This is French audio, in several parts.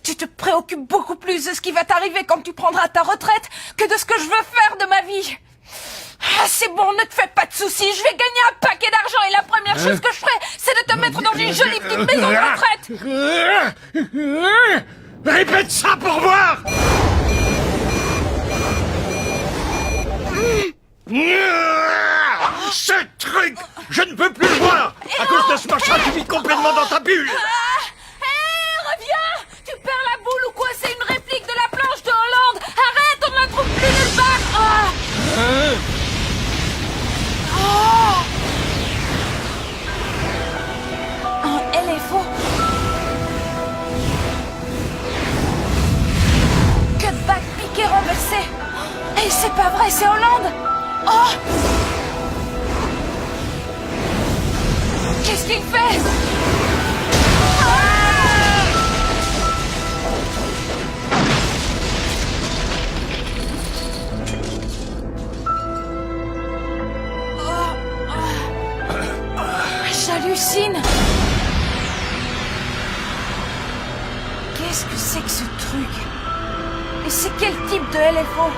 Tu te préoccupes beaucoup plus de ce qui va t'arriver quand tu prendras ta retraite que de ce que je veux faire de ma vie. Ah, c'est bon, ne te fais pas de soucis, je vais gagner un paquet d'argent et la première chose que je ferai, c'est de te mettre dans une jolie petite maison de retraite. Répète ça pour voir. Ce truc, je ne peux plus le voir. À cause de ce machin, tu vis complètement dans ta bulle. Reviens! Tu perds la boule ou quoi? C'est une réplique de la planche de Hollande! Arrête, on ne la trouve plus nulle part! Un LFO? Cutback piqué renversé! Et c'est pas vrai, c'est Hollande! Oh! Qu'est-ce qu'il fait? J'hallucine. Qu'est-ce que c'est que ce truc? Et c'est quel type de LFO?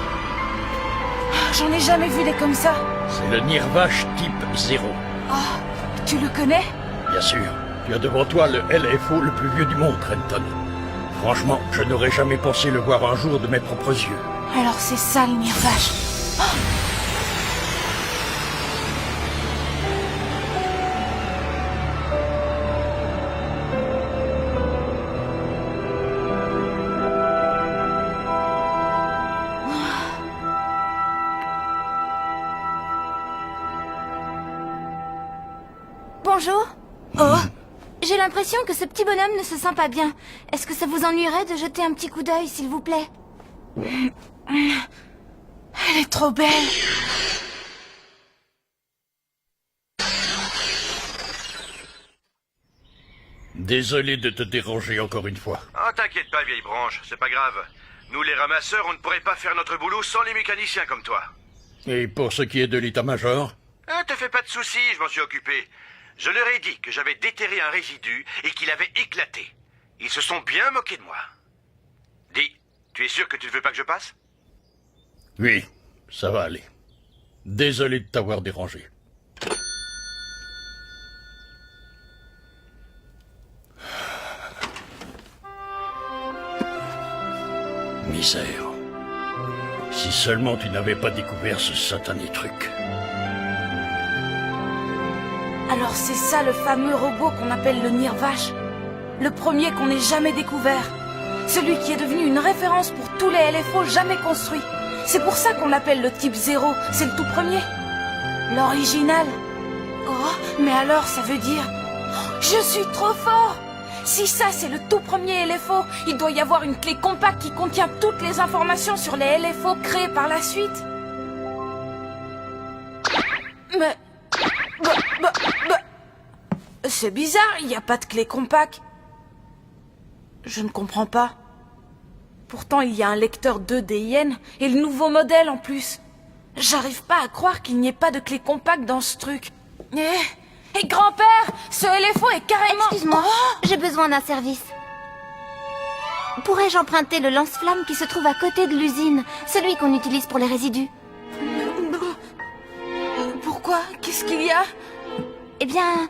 J'en ai jamais vu des comme ça. C'est le Nirvash type 0. Oh, tu le connais? Bien sûr. Tu as devant toi le LFO le plus vieux du monde, Renton. Franchement, je n'aurais jamais pensé le voir un jour de mes propres yeux. Alors c'est ça le Nirvash. Oh! Bonjour. Oh! J'ai l'impression que ce petit bonhomme ne se sent pas bien. Est-ce que ça vous ennuierait de jeter un petit coup d'œil, s'il vous plaît? Elle est trop belle. Désolé de te déranger encore une fois. Oh, t'inquiète pas, vieille branche, c'est pas grave. Nous, les ramasseurs, on ne pourrait pas faire notre boulot sans les mécaniciens comme toi. Et pour ce qui est de l'état-major? Ah, te fais pas de soucis, je m'en suis occupé. Je leur ai dit que j'avais déterré un résidu et qu'il avait éclaté. Ils se sont bien moqués de moi. Dis, tu es sûr que tu ne veux pas que je passe? Oui, ça va aller. Désolé de t'avoir dérangé. Misère. Si seulement tu n'avais pas découvert ce satané truc. Alors c'est ça le fameux robot qu'on appelle le Nirvash. Le premier qu'on ait jamais découvert. Celui qui est devenu une référence pour tous les LFO jamais construits. C'est pour ça qu'on l'appelle le type 0. C'est le tout premier. L'original. Oh, mais alors ça veut dire... Je suis trop fort! Si ça c'est le tout premier LFO, il doit y avoir une clé compacte qui contient toutes les informations sur les LFO créés par la suite. Mais... C'est bizarre, il n'y a pas de clé compacte. Je ne comprends pas. Pourtant, il y a un lecteur 2DIN et le nouveau modèle en plus. J'arrive pas à croire qu'il n'y ait pas de clé compacte dans ce truc. Et grand-père, ce LFO est carrément... Excuse-moi, Oh, j'ai besoin d'un service. Pourrais-je emprunter le lance-flamme qui se trouve à côté de l'usine, celui qu'on utilise pour les résidus? pourquoi? Qu'est-ce qu'il y a? Eh bien,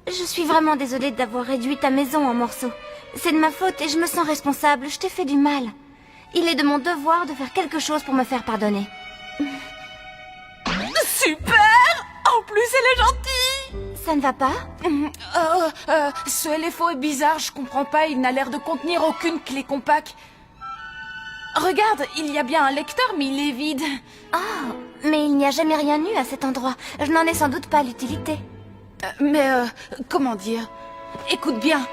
je suis vraiment désolée d'avoir réduit ta maison en morceaux. C'est de ma faute et je me sens responsable, je t'ai fait du mal. Il est de mon devoir de faire quelque chose pour me faire pardonner. Super! En plus, elle est gentille! Ça ne va pas? Ce LFO est bizarre, je comprends pas, il n'a l'air de contenir aucune clé compacte. Regarde, il y a bien un lecteur, mais il est vide. Oh, mais il n'y a jamais rien eu à cet endroit. Je n'en ai sans doute pas l'utilité. Comment dire? Écoute bien,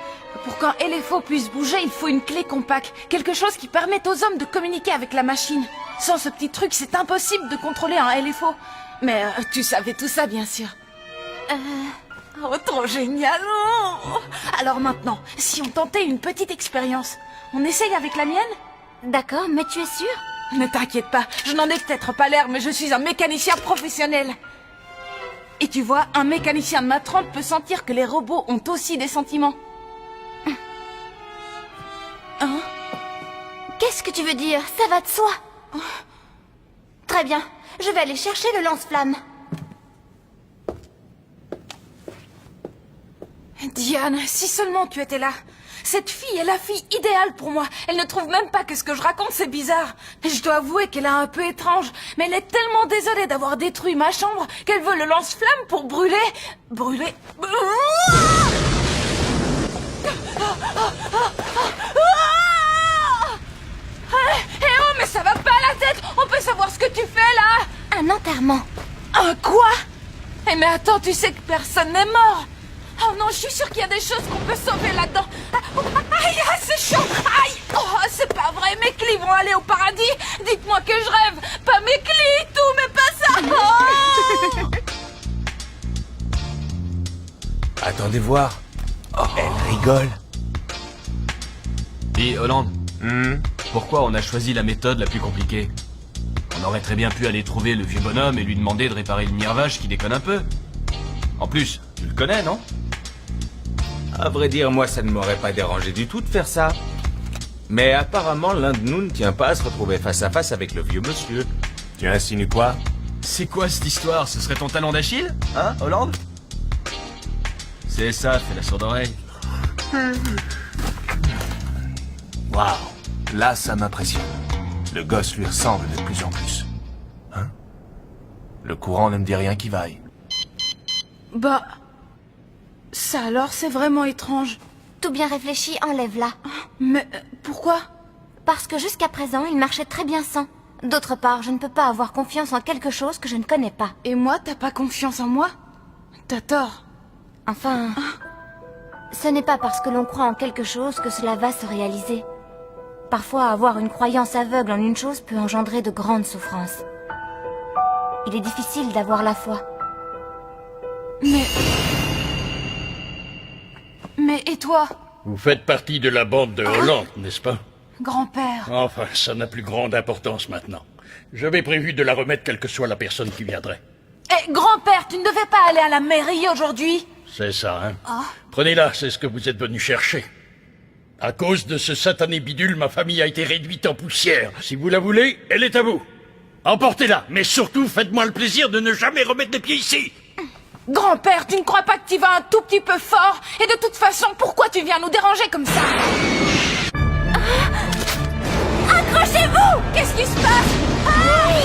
pour qu'un LFO puisse bouger, il faut une clé compacte. Quelque chose qui permette aux hommes de communiquer avec la machine. Sans ce petit truc, c'est impossible de contrôler un LFO. Mais tu savais tout ça, bien sûr. Oh, trop génial! Oh. Alors maintenant, si on tentait une petite expérience, on essaye avec la mienne? D'accord, mais tu es sûr? Ne t'inquiète pas, je n'en ai peut-être pas l'air, mais je suis un mécanicien professionnel. Et tu vois, un mécanicien de ma trempe peut sentir que les robots ont aussi des sentiments. Hein? Qu'est-ce que tu veux dire? Ça va de soi. Très bien, je vais aller chercher le lance-flamme. Diane, si seulement tu étais là. Cette fille est la fille idéale pour moi. Elle ne trouve même pas que ce que je raconte c'est bizarre. Je dois avouer qu'elle est un peu étrange, mais elle est tellement désolée d'avoir détruit ma chambre qu'elle veut le lance-flamme pour brûler... Brûler... Eh oh, mais ça va pas à la tête. On peut savoir ce que tu fais là? Un enterrement. Un quoi? Eh mais attends, tu sais que personne n'est mort. Oh non, je suis sûre qu'il y a des choses qu'on peut sauver là-dedans. Aïe, c'est chaud. Aïe, oh, c'est pas vrai, mes clés vont aller au paradis. Dites-moi que je rêve. Pas mes clés, tout, mais pas ça. Oh. Attendez voir. Elle rigole. Dis, Hollande, pourquoi on a choisi la méthode la plus compliquée? On aurait très bien pu aller trouver le vieux bonhomme et lui demander de réparer le Mirvache qui déconne un peu. En plus, tu le connais, non? À vrai dire, moi, ça ne m'aurait pas dérangé du tout de faire ça. Mais apparemment, l'un de nous ne tient pas à se retrouver face à face avec le vieux monsieur. Tu insinues quoi? C'est quoi cette histoire? Ce serait ton talon d'Achille? Hein, Hollande? C'est ça, fais la sourde oreille. Waouh, là, ça m'impressionne. Le gosse lui ressemble de plus en plus. Hein? Le courant ne me dit rien qui vaille. Bah... Ça alors, c'est vraiment étrange. Tout bien réfléchi, enlève-la. Mais pourquoi? Parce que jusqu'à présent, il marchait très bien sans. D'autre part, je ne peux pas avoir confiance en quelque chose que je ne connais pas. Et moi, t'as pas confiance en moi? T'as tort. Enfin... Ce n'est pas parce que l'on croit en quelque chose que cela va se réaliser. Parfois, avoir une croyance aveugle en une chose peut engendrer de grandes souffrances. Il est difficile d'avoir la foi. Mais et toi? Vous faites partie de la bande de Hollande, n'est-ce pas? Grand-père. Enfin, ça n'a plus grande importance maintenant. J'avais prévu de la remettre quelle que soit la personne qui viendrait. Eh, grand-père, tu ne devais pas aller à la mairie aujourd'hui? C'est ça, hein? Prenez-la, c'est ce que vous êtes venu chercher. À cause de ce satané bidule, ma famille a été réduite en poussière. Si vous la voulez, elle est à vous. Emportez-la, mais surtout, faites-moi le plaisir de ne jamais remettre les pieds ici. Grand-père, tu ne crois pas que tu vas un tout petit peu fort? Et de toute façon, pourquoi tu viens nous déranger comme ça? Accrochez-vous! Qu'est-ce qui se passe? Aïe!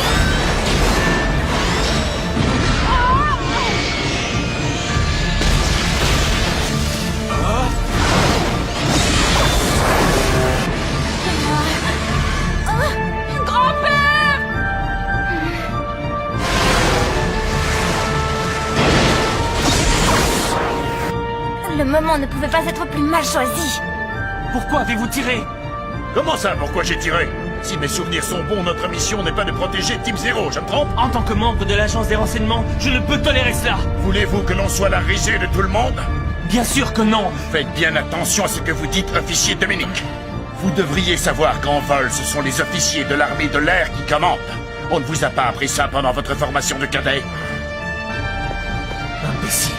Grand-père! Le moment ne pouvait pas être plus mal choisi. Pourquoi avez-vous tiré? Comment ça, pourquoi j'ai tiré? Si mes souvenirs sont bons, notre mission n'est pas de protéger Team Zero, je me trompe? En tant que membre de l'agence des renseignements, je ne peux tolérer cela. Voulez-vous que l'on soit la risée de tout le monde? Bien sûr que non. Faites bien attention à ce que vous dites, officier Dominique. Vous devriez savoir qu'en vol, ce sont les officiers de l'armée de l'air qui commandent. On ne vous a pas appris ça pendant votre formation de cadet? Imbécile.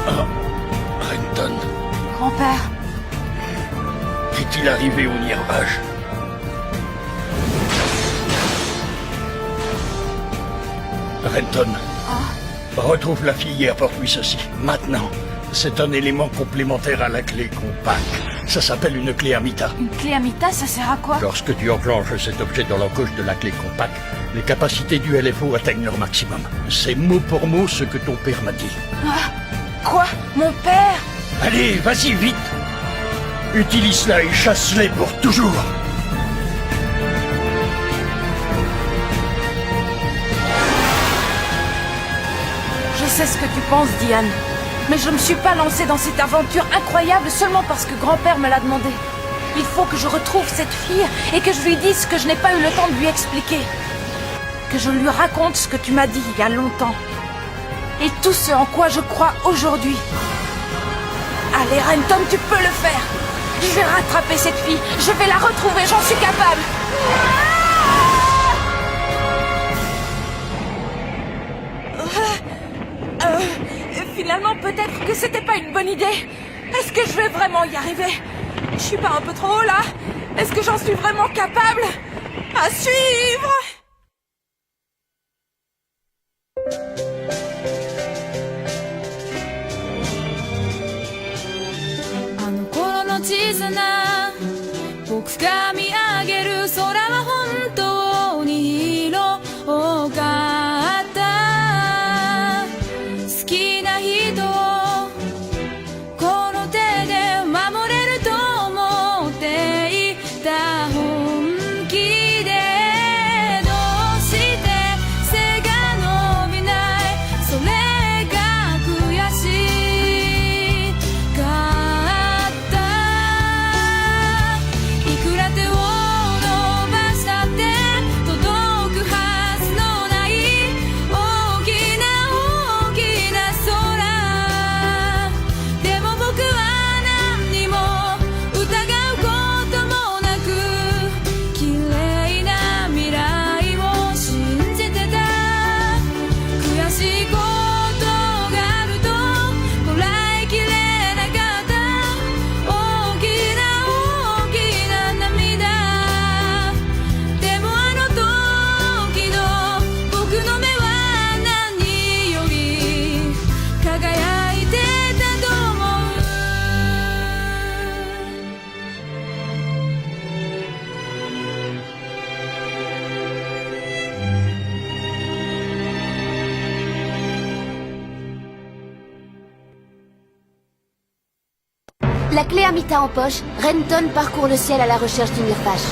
Renton, Grand-père, qu'est-il arrivé au Mirvache? Renton, retrouve la fille et apporte-lui ceci. Maintenant, c'est un élément complémentaire à la clé compacte. Ça s'appelle une clé Amita. une clé Amita, ça sert à quoi? Lorsque tu enclenches cet objet dans l'encoche de la clé compacte, les capacités du LFO atteignent leur maximum. C'est mot pour mot ce que ton père m'a dit. Quoi? Mon père? Allez, vas-y, vite! Utilise-la et chasse-les pour toujours! Je sais ce que tu penses, Diane. Mais je ne me suis pas lancée dans cette aventure incroyable seulement parce que grand-père me l'a demandé. Il faut que je retrouve cette fille et que je lui dise ce que je n'ai pas eu le temps de lui expliquer. Que je lui raconte ce que tu m'as dit il y a longtemps. Et tout ce en quoi je crois aujourd'hui. Allez, Renton, tu peux le faire. Je vais rattraper cette fille. Je vais la retrouver, j'en suis capable. Finalement, peut-être que c'était pas une bonne idée. Est-ce que je vais vraiment y arriver? Je suis pas un peu trop haut, là? Est-ce que j'en suis vraiment capable? À suivre! 小さな僕が見上げる空は本当に広かった好きな人をこの手で守れると思っていた本気でどうして背が伸びないそれが悔しかLa clé Amita en poche, Renton parcourt le ciel à la recherche du Mirvash.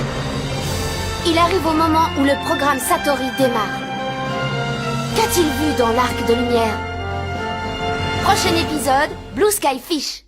Il arrive au moment où le programme Satori démarre. Qu'a-t-il vu dans l'arc de lumière? Prochain épisode, Blue Sky Fish.